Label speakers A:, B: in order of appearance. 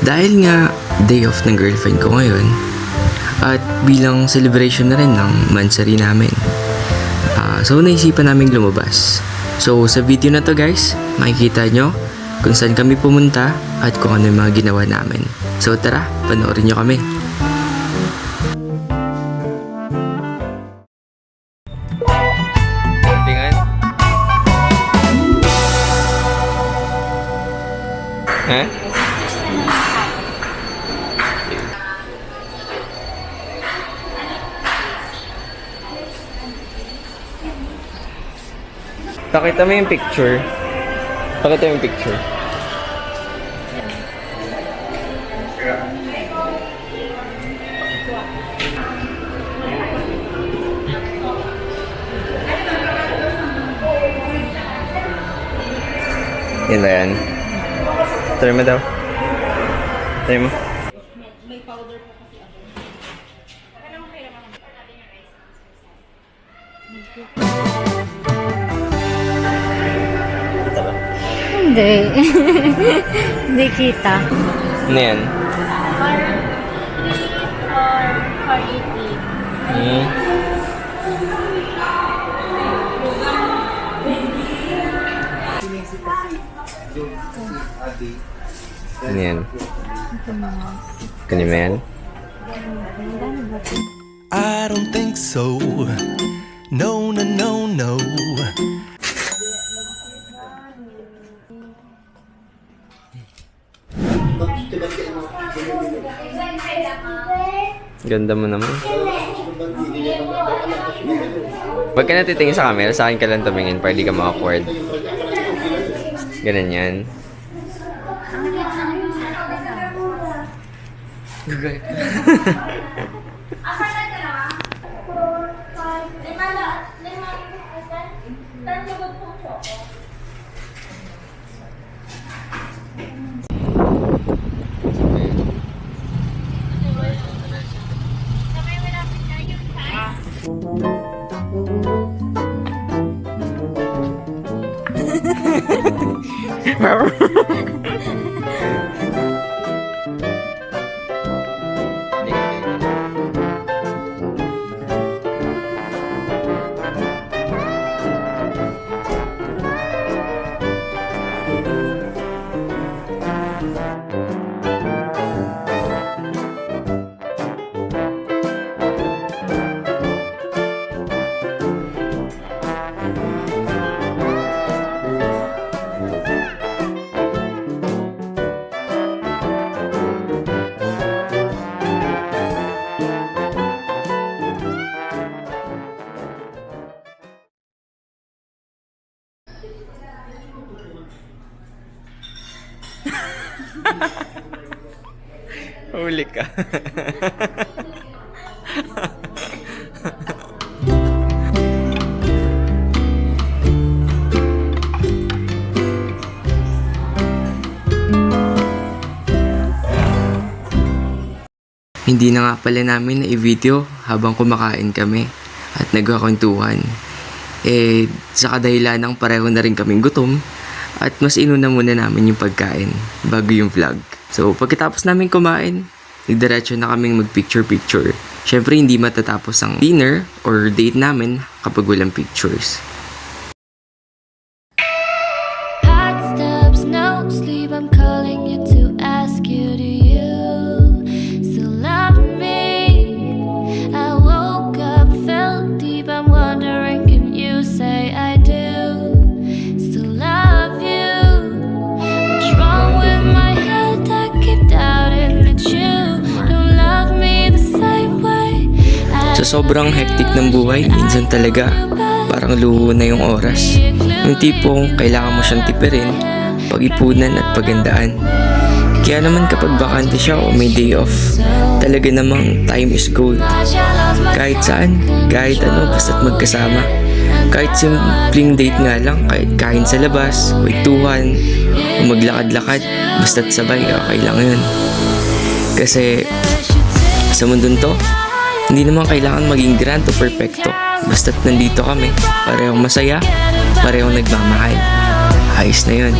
A: Dahil nga day off ng girlfriend ko ngayon at bilang celebration na rin ng mansari namin, so naisipan namin lumabas. So sa video na to guys, makikita nyo kung saan kami pumunta at kung ano yung mga ginawa namin. So tara, panoorin nyo kami. Tingnan. Ha? Pakita mo yung picture. Pakita mo yung picture. Yan ba yan? Try mo daw. Try mo.
B: May powder po kasi ako.
A: Kita ba?
C: Hindi. Hindi kita.
A: Ano yan?
C: 480.
A: Ano yan? Kanima yan?
D: I don't think so. No, no, no, no.
A: Ganda mo naman. Pag ka natitingin sa camera, sa akin ka lang tumingin para di ka ma-awkward. Ganun yan. Gagay. Huli ka. Hindi na nga pala namin na i-video habang kumakain kami at nagkakwentuhan. Sa kadahilan ng pareho na rin kaming gutom at mas inuna muna namin yung pagkain bago yung vlog. So pagkatapos namin kumain, nagdiretso na kaming mag-picture-picture. Syempre hindi matatapos ang dinner or date namin kapag walang pictures.
E: Hot steps, no sleep. I'm calling you to ask you, do you still love me? I woke up, felt deep. I'm wondering, can you say I do still love you? What's wrong with my head? I keep doubting that you don't love me the same way.
A: Sa sobrang hectic ng buhay, minsan talaga parang luho na yung oras. Yung tipong kailangan mo siyang tipirin, pag-ipunan at pagandaan. Kaya naman kapag bakante siya o may day off, talaga namang time is gold. Kahit saan, kahit ano, basta't magkasama. Kahit simpleng date nga lang, kahit kain sa labas, kwentuhan, o maglakad-lakad, basta't sabay, okay lang yun. Kasi sa mundong to, hindi naman kailangan maging grand o perfecto. Basta't nandito kami, parehong masaya, parehong nagmamahal. Ayos na yun.